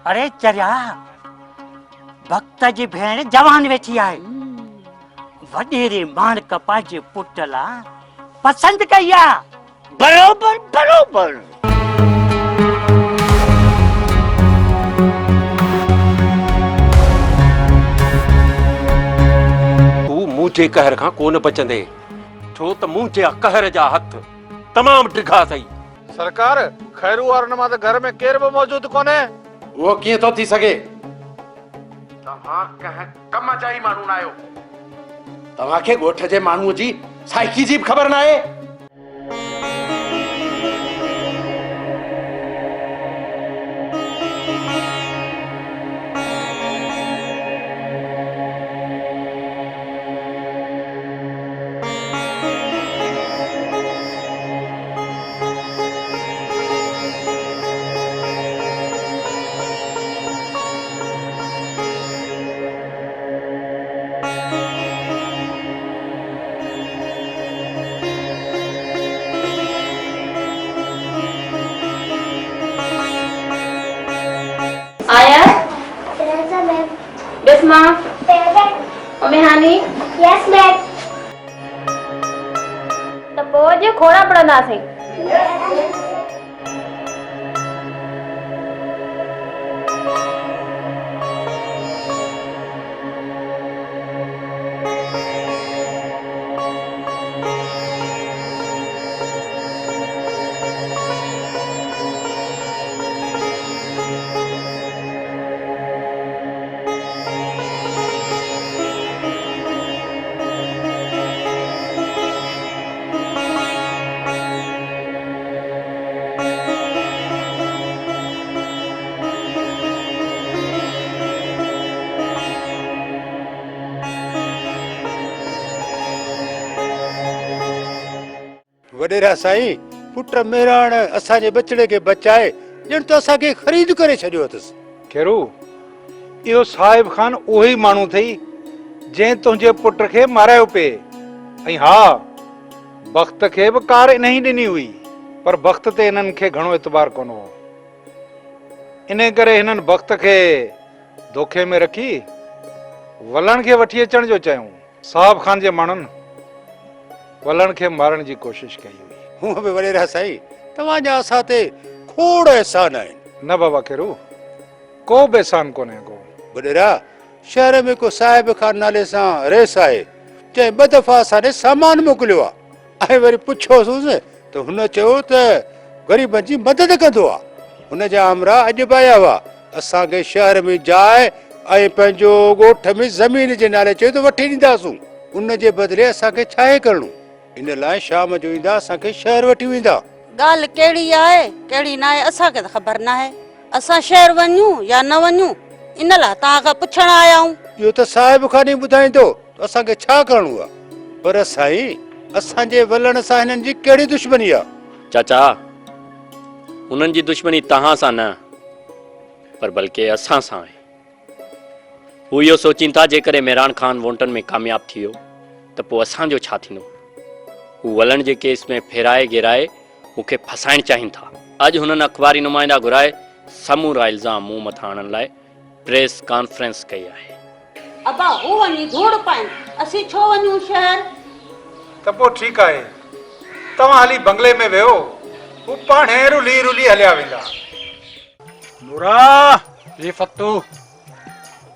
अरे चरिया भक्त जी भेण जवान वेठी आहे वडेरे मान कपा जे पुट ला पसंद कई आ। बरोबर बरोबर। तू मुझे कहर खां कोन बचंदे छो त मुझे कहर जा हथ तमाम डिघा सही। सरकार खैरू वारन मां त घर में केर बि मौजूद कोने। वो कीअं तो थी सके? तव्हां कंहिं कम जा ई माण्हू न आहियो। तव्हांखे ॻोठ जे माण्हूअ जी साइकी जी बि ख़बर न आहे। आया बिस्मा मेहानी यस मैम। तो पोइ जे खोड़ा पढ़ंदासीं। वडेरा साईं पुट मेराण असांजे बचड़े के बचाए ॼण तो असांखे ख़रीद करे छॾियो अथसि। खेरू इहो साहिब खान उहो माण्हू थई जंहिं तुंहिंजे पुट खे मारायो पे। ऐं हा वक्त खे बि कार इन ई ॾिनी हुई पर वक्त ते हिननि खे घणो एतबार कोन हो। इन करे हिननि वक्त खे धोखे में रखी वलण खे वठी अचण जो चयूं। साहिब खान जे माण्हुनि वलण खे मारण जी कोशिश कई हुई। हूअं बि वडेरा साईं तव्हांजा असां ते खोड़ एहसान आहिनि। न बाबा खेरू को बि एहसान कोन्हे को। वडेरा शहर में को साहिब खान नाले सां रेस आहे जंहिं ॿ दफ़ा असांजे सामान मोकिलियो आहे ऐं वरी पुछियोसीं त हुन चयो त ग़रीबनि जी मदद कंदो आहे। हुन जा हमरा अॼु बि आया हुआ असांखे शहर में जाइ ऐं पंहिंजो ॻोठ में ज़मीन जे नाले चयो त वठी ॾींदासूं। उन जे बदिले असांखे छा आहे करणो? इन लाइ शाम जो ईंदा असांखे शहर वठी वेंदा। ॻाल्हि कहिड़ी आहे कहिड़ी न आहे असांखे त ख़बर न आहे। असां शहर वञूं या न वञूं इन लाइ तव्हां खां पुछण आया आहियूं। इहो त साहिब खान ई ॿुधाईंदो असांखे छा करणो आहे। पर साईं असांजे वलण सां हिननि जी कहिड़ी दुश्मनी आहे? चाचा उन्हनि जी दुश्मनी तव्हां सां न पर बल्कि असां सां आहे। हू इहो सोचीनि था जेकॾहिं मेरान खान वोटनि में कामयाब थी वियो त पोइ असांजो छा थींदो। हू वलण जे केस में फेराए गिराए मूंखे फसाइण चाहिनि था। अॼु हुननि अख़बारी नुमाइंदा घुराए समूरा इल्ज़ाम मूं मथां आणण लाइ प्रेस कॉन्फ्रेंस कई आहे। अबा हू वञी धूड़ पाइनि असीं छो वञूं शहर? त पोइ ठीकु आहे तव्हां हली बंगले में वियो हू पाणे रुली रुली हलिया वेंदा। नूरा जी फतू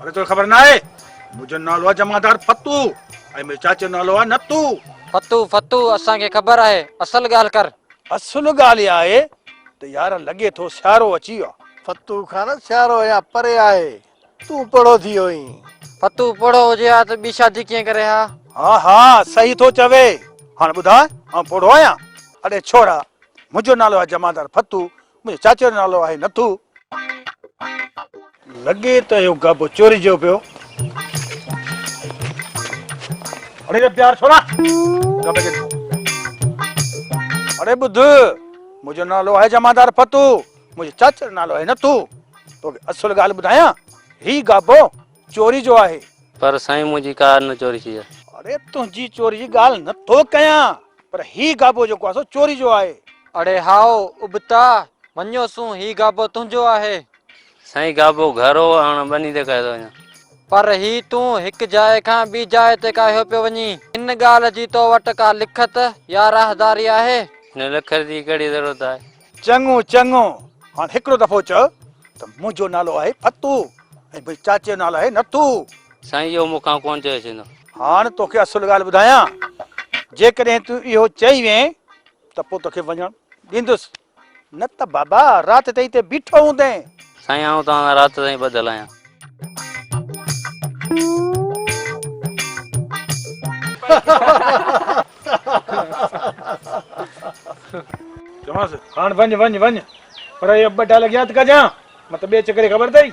अरे तो ख़बर न आहे मुंहिंजो नालो आहे जमादार फतू ऐं मुंहिंजे चाचे जो नालो आहे नतू। फतू फतू असांखे ख़बर आहे असल ॻाल्हि कर। असुल ॻाल्हि इहा आहे त यार लॻे थो सियारो अची वियो आहे। फतू खान सियारो या परे आहे तूं पढ़ो थी वई। फतू पढ़ो हुजे हा त ॿी शादी कीअं करे हा? हा हा सही थो चवे। हाणे ॿुधाए आउं पढ़ो आहियां। अड़े छोड़ा मुंहिंजो नालो आहे जमादार फतू मुंहिंजे चाचे जो नालो आहे नथू। लॻे त इहो गब चोरी जो पियो। अरे प्यार छोड़ा अरे ॿुध मुंहिंजो नालो आहे जमादार फतू मुंहिंजे चाचे जो नालो आहे नथू। तोखे असुल ॻाल्हि ॿुधायां ही गाबो चोरी जो आहे। पर साईं मुंहिंजी कार न चोरी थी आहे। अरे तुंहिंजी चोरी जी ॻाल्हि नथो कयां पर ही गाबो जेको आहे सो चोरी जो आहे। अड़े हाओ उबता मञो सूं ही गाबो तुंहिंजो आहे। साईं गाबो घर हो हाणे बनी ते कयो वञा। पर ही तूं हिक जाइ खां ॿी जाइ ते काहियो पियो वञी। इन ॻाल्हि जी तो वटि का लिखत या राहदारी आहे? हिन लखर जी कहिड़ी ज़रूरत आहे? चङो चङो, हाणे हिकिड़ो दफ़ो चओ त मुंहिंजो नालो आहे फतू ऐं भई चाचे जो नालो आहे नथू। साईं इहो मूंखां कोन चयो थींदो। हाणे तोखे असुल ॻाल्हि ॿुधायां, जेकॾहिं तूं इहो चई वएं त पोइ तोखे वञणु ॾींदुसि, न त बाबा राति ताईं हिते बीठो हूंदे। साईं आऊं तव्हां राति ताईं ॿधल आहियां। चवांसि हाणे वञ वञ वञ, पर इहो ॿ डाल यादि कजां, मतिलबु ॿिए चकरे ख़बर अथई।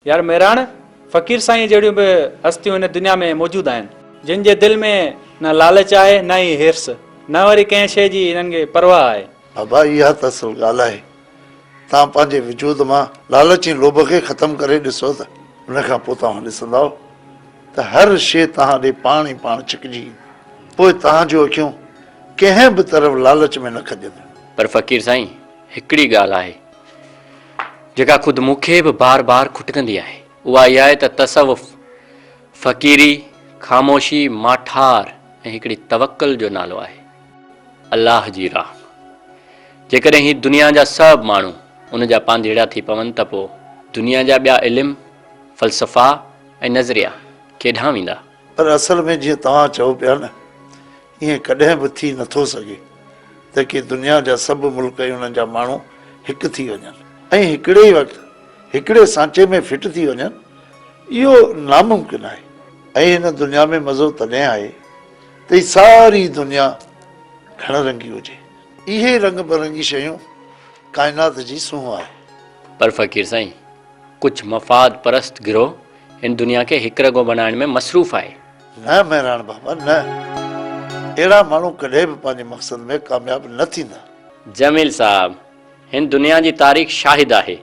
यार मेहरान, फ़कीर साईं जहिड़ियूं बि हस्तियूं हिन दुनिया में मौजूदु आहिनि, जिन जे दिलि में न लालच आहे न ई हिर्स, न वरी कंहिं शइ जी हिननि खे परवाह आहे। बाबा इहा त असल ॻाल्हि आहे। तव्हां पंहिंजे वजूद मां लालच ऐं लोभ खे ख़तमु करे ॾिसो त उन खां पोइ तव्हां ॾिसंदव त हर शइ तव्हां ॾे पाण ई पाण छिकिजी, पोइ तव्हांजूं अखियूं कंहिं बि तरफ़ लालच में न खॼनि। पर फ़कीर साईं हिकिड़ी ॻाल्हि आहे जेका ख़ुदि मूंखे बि बार बार खुटकंदी आहे, उहा इहा आहे त तसव्वुफ़, फ़कीरी, ख़ामोशी, माठार ऐं हिकिड़ी तवक्कल जो नालो आहे। अल्लाह जी राह। जेकॾहिं ही दुनिया जा सभु माण्हू उन जा पांधेड़ा थी पवनि त पोइ दुनिया जा ॿिया इल्म, फ़लसफ़ा ऐं नज़रिया केॾांहुं वेंदा? पर असल में जीअं तव्हां चओ पिया न, ईअं कॾहिं बि थी नथो सघे त की दुनिया जा सभु मुल्क ऐं उन्हनि जा माण्हू हिकु थी वञनि ऐं हिकिड़े ई वक़्तु हिकिड़े सांचे में फिट थी वञनि। इहो नामुमकिन आहे। ऐं हिन दुनिया में मज़ो तॾहिं आहे त ही सारी दुनिया घण रंगी हुजे। इहे रंग बिरंगी शयूं काइनात जी सूंह आहे। पर फ़कीर साईं कुझु मफ़ाद परस्त गिरोह हिन दुनिया खे हिकु रगो बनाइण में मसरूफ़ आहे। न महिराण बाबा न, अहिड़ा माण्हू कॾहिं बि पंहिंजे मक़सद में कामयाब न थींदा। जमील साहब, हिन दुनिया जी तारीख़ शाहिद आहे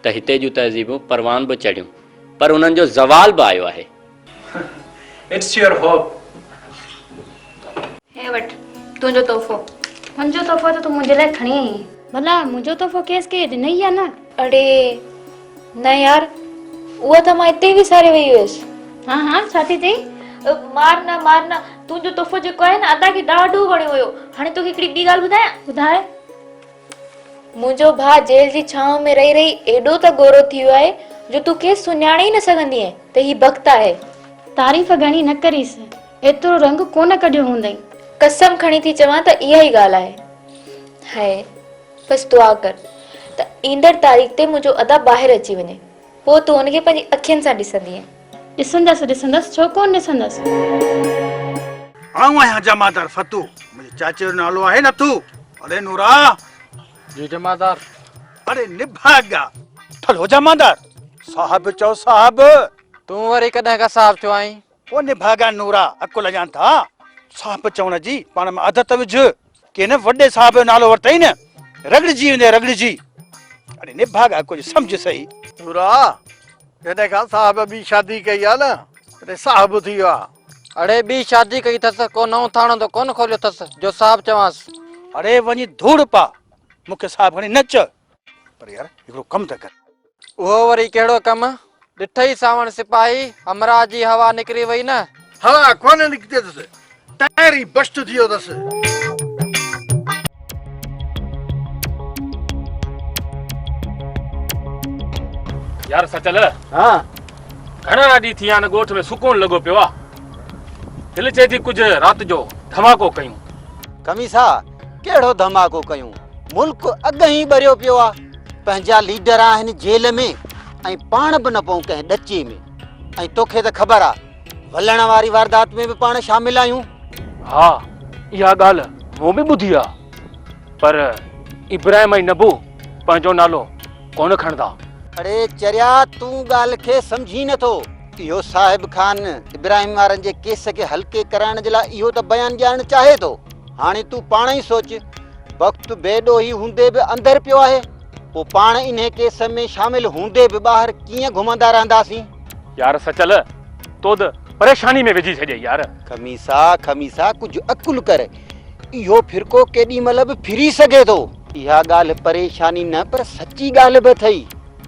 त हिते जूं तहज़ीबूं परवान बि चढ़ियूं, पर उन्हनि जो ज़वाल बि आयो आहे। It's your hope. हे वठ तुंहिंजो तोहफ़ो। मुंहिंजो तोहफ़ो त तूं मुंहिंजे लाइ खणी आई। भला मुंहिंजो तोहफ़ो केस के ॾिनई आहे न? अड़े न यार, उहा त मां हिते विसारे वई हुयसि। हाँ हाँ, छा थी चई? मार न, तुंहिंजो तोहफ़ो जेको आहे न अदा खे ॾाढो वणियो हुयो। हाणे तोखे हिकिड़ी ॿी ॻाल्हि ॿुधायां? ॿुधाए। मुंहिंजो भाउ जेल जी छांव में रही रही एॾो त गोरो थी वियो आहे जो तूं खेसि सुञाणे ई न सघंदी आहे त ही बख़्त आहे। तारीफ़ घणी न करीसि, एतिरो रंग कोन कढियो हूंदई। कसम खणी थी चवां त इहा ई ॻाल्हि आहे। हाय बसि दुआ कर त ईंदड़ तारीख़ ते मुंहिंजो अदा ॿाहिरि अची वञे, पोइ तूं हुनखे पंहिंजी अखियुनि सां ॾिसंदीअ। ॾिसंदसि, छो कोन ॾिसंदसि। आऊं आहियां जमादार फतू, मुंहिंजे चाचे जो नालो आहे नथू। अरे नूरा। जी जमादार। अरे निभागा ठलो जमादार साहब चओ साहब। तूं वरी कॾहिं खां साहब थियो आहीं? ओ निभागा नूरा अकुल ॼाण था। साहब चवण जी पाण में आदत विझ के न वॾे साहब जो नालो वरितई न रगड़जी वेंदे रगड़जी। अरे निभागा कुछ समझ सही। नूरा जॾहिं खां साहब ॿी शादी कई आहे न तॾहिं साहब थी वियो आहे। अड़े ॿी शादी कई अथसि, को नओं थाणो त कोन खोलियो अथसि जो साहब चवांसि। अरे वञी धूड़ पा, मूंखे साहब खणी नच। पर यार हिकिड़ो कमु त कर। उहो वरी कहिड़ो कमु? ॾिठई सावण सिपाही हमरा जी हवा निकिरी वई न। हवा कोन निकिती अथसि, टायर ई बस्ट थी वियो अथसि। यार सचल, हाँ घणा ॾींहं थी विया आहिनि ॻोठ में सुकून लॻो पियो आहे। दिलि चए थी कुझु राति जो धमाको कयूं। कमीसा कहिड़ो धमाको कयूं? मुल्क अॻ ई ॿरियो पियो आहे। पंहिंजा लीडर आहिनि जेल में ऐं पाण बि न पऊं कंहिं ॾचे में। ऐं तोखे त ख़बर आहे वलण वारी वारदात में बि पाण शामिल आहियूं। हा इहा ॻाल्हि मूं बि ॿुधी आहे, पर इब्राहिम ऐं नबू पंहिंजो नालो कोन खणंदा। अड़े चरिया तूं ॻाल्हि खे सम्झी नथो। इहो साहिब खान इब्राहिम वारनि जे केस खे हल्के कराइण जे लाइ इहो त बयानु ॾियणु चाहे थो। हाणे तूं पाण ई सोच, वक़्तु बेॾोही हूंदे बि अंदरि पियो आहे, पोइ पाण इन केस में शामिल हूंदे बि ॿाहिरि कीअं घुमंदा रहंदासीं? यार सचल, तो परेशानी में विझी छॾियई यार। खमीसा कुछ अकुल कर। इहो फिरको केॾी महिल बि फिरी सघे थो। इहा ॻाल्हि परेशानी न पर सची ॻाल्हि बि अथई।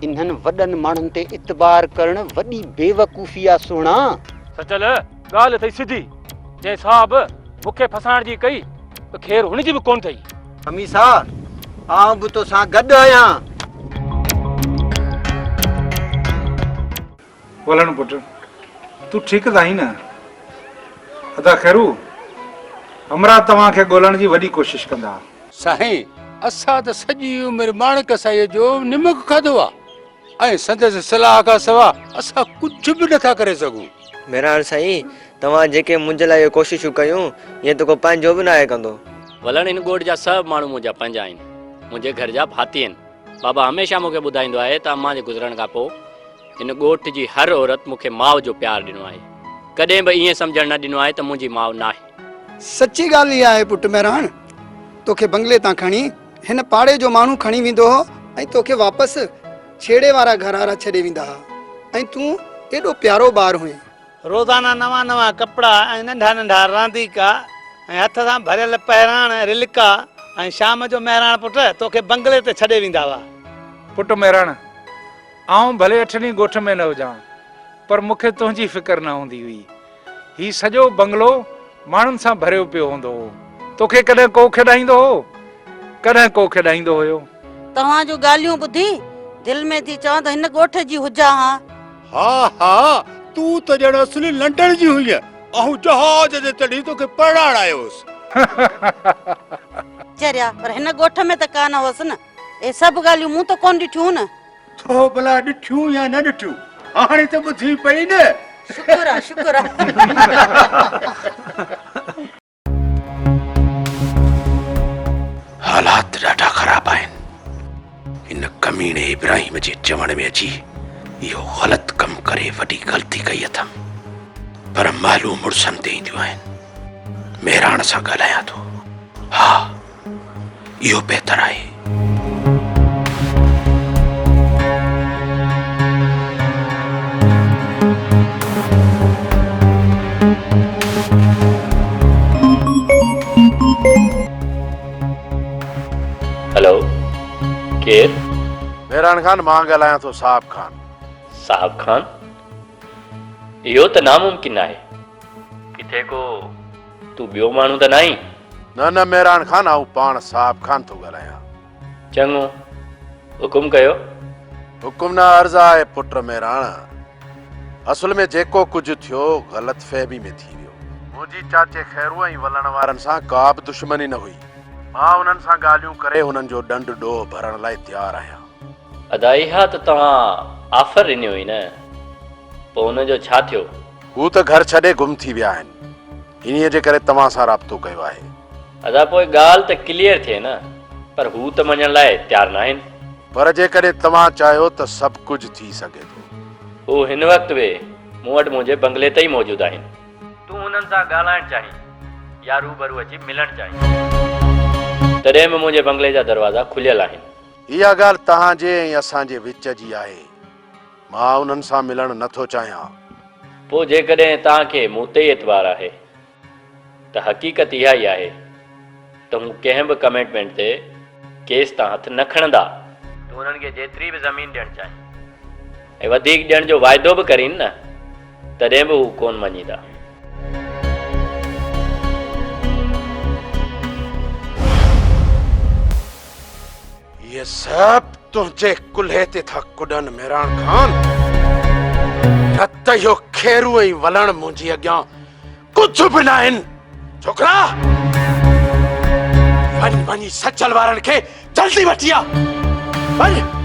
इन्हनि वॾनि माण्हुनि ते इतबार करणु वॾी बेवकूफ़ी आहे सुहिणा। सचल ॻाल्हि अथई सिधी। जंहिं साहब मूंखे फसाइण जी कई त ख़ैर हुनजी बि कोन अथई। खमीसा आउं बि तोसां गॾु आहियां। वलण पुट तूं ठीक त आहीं न? अदा ख़ैरू हमरा तव्हांखे ॻोल्हण जी वॾी कोशिश कंदा। साईं असां त सॼी उमिरि माणक साईं जो निमक खाधो आहे ऐं संदसि सलाह खां सवाइ असां कुझु बि नथा करे सघूं। मेहरान साईं तव्हां जेके मुंहिंजे लाइ कोशिशूं कयूं ईअं त को पंहिंजो बि न आहे कंदो। वलण इन ॻोठ जा सभु माण्हू मुंहिंजा पंहिंजा आहिनि, मुंहिंजे घर जा भाती आहिनि। बाबा हमेशह मूंखे ॿुधाईंदो आहे त अम्मा जे गुज़रण खां पोइ हिन ॻोठ जी हर औरत मूंखे माउ जो प्यारु ॾिनो आहे। कॾहिं बि ईअं सम्झणु न ॾिनो आहे त मुंहिंजी माउ न आहे। सची ॻाल्हि इहा आहे पुट मेहरान। तोखे बंगले तां खणी हिन पाड़े जो माण्हू खणी वेंदो हो ऐं तोखे वापसि छेड़े वारा घरारा छॾे वेंदा हुआ ऐं तूं एॾो प्यारो ॿारु हुएं। रोज़ाना नवां नवां कपिड़ा ऐं नंढा नंढा रांदीका ऐं हथ सां भरियल पहिराण रिलिका ऐं शाम जो महिराण पुट तोखे बंगले ते छॾे वेंदा हुआ। पुट मेहराण आऊं भले 8 ॻोठ में न हुजां पर मूंखे तुंहिंजी फिकर न हूंदी हुई। ही सॼो बंगलो माण्हुनि सां भरियो पियो हूंदो हो। तोखे कॾहिं को खेॾाईंदो हो, कॾहिं को खेॾाईंदो हुयो। तव्हांजूं ॻाल्हियूं ॿुधी दिलि में थी चवां त हिन ॻोठ जी हुजां हा। हा तूं त ॼण असली लंडन जी हुई ऐं जहाज ते चढ़ी तोखे पढ़ाइण आयो हुउसि। चरिया पर हिन ॻोठ में त कान हुअसि न। हे सभु ॻाल्हियूं मूं त कोन ॾिठियूं न। तो भला ॾिठियूं या न ॾिठियूं हाणे त ॿुधी पई न। शुक्र आहे शुक्र आहे। हालात ॾाढा ख़राब आहिनि। इन कमीने इब्राहिम जे चवण में अची इहो ग़लति कमु करे वॾी ग़लती कई अथमि पर मालूम मुड़सनि ते ईंदियूं आहिनि। मेहराण सां ॻाल्हायां थो। हा इहो बहितर आहे। हेलो केर? मेहरान खान मां ॻाल्हायां थो। साहब खान। साहब खान? इहो त नामुमकिन आहे। किथे को तूं ॿियो माण्हू त नाहीं? न मेहरान खान आऊं पाण साहब खान थो ॻाल्हायां। चङो हुकुम कयो। हुकुम न अर्ज़ आहे पुट मेहरान। असल में जेको कुझु थियो ग़लत फहमी में थी वियो। मुंहिंजी चाचे खैरू ऐं वलण वारनि सां का बि दुश्मनी न हुई। मां उन्हनि सां ॻाल्हियूं करे हुननि जो ॾंड ॾोह भरण लाइ तयारु आहियां। अदा इहा त तव्हां ऑफर ॾिनी हुई न, पोइ हुनजो छा थियो? हू त घर छॾे गुम थी विया आहिनि। इन्हीअ जे करे तव्हां सां राब्तो कयो आहे। अदा पोइ ॻाल्हि त क्लियर थिए न, पर हू त मञण लाइ तयारु न आहिनि। पर जेकॾहिं तव्हां चाहियो त सभु कुझु थी सघे थो। हू हिन वक़्तु बि मूं वटि मुंहिंजे बंगले ते ई मौजूदु आहिनि। तूं हुननि सां ॻाल्हाइणु चाहीं या रूबरू अची मिलणु चाहीं तॾहिं बि मुंहिंजे बंगले जा दरवाज़ा खुलियल आहिनि। इहा ॻाल्हि तव्हांजे ऐं असांजे विच जी आहे। मां उन्हनि सां मिलणु नथो चाहियां। पोइ जेकॾहिं तव्हांखे मूं ते एतबार आहे त हक़ीक़त इहा ई आहे त हू कंहिं बि कमिटमेंट ते केस तां हथु न खणंदा। तूं हुननि खे जेतिरी बि ज़मीन ॾियणु चाहीं ऐं वधीक ॾियण जो वाइदो बि करीनि न, तॾहिं बि हू कोन मञीदा। ये सब तुझे कुल्हे ते था कुडन मेहरान खान। न त यो खेरू ऐं वलण मुंहिंजी अॻियां कुझु बि न आहिनि। छोकिरा वञी सचल वारनि खे जल्दी वठी आ। वञ।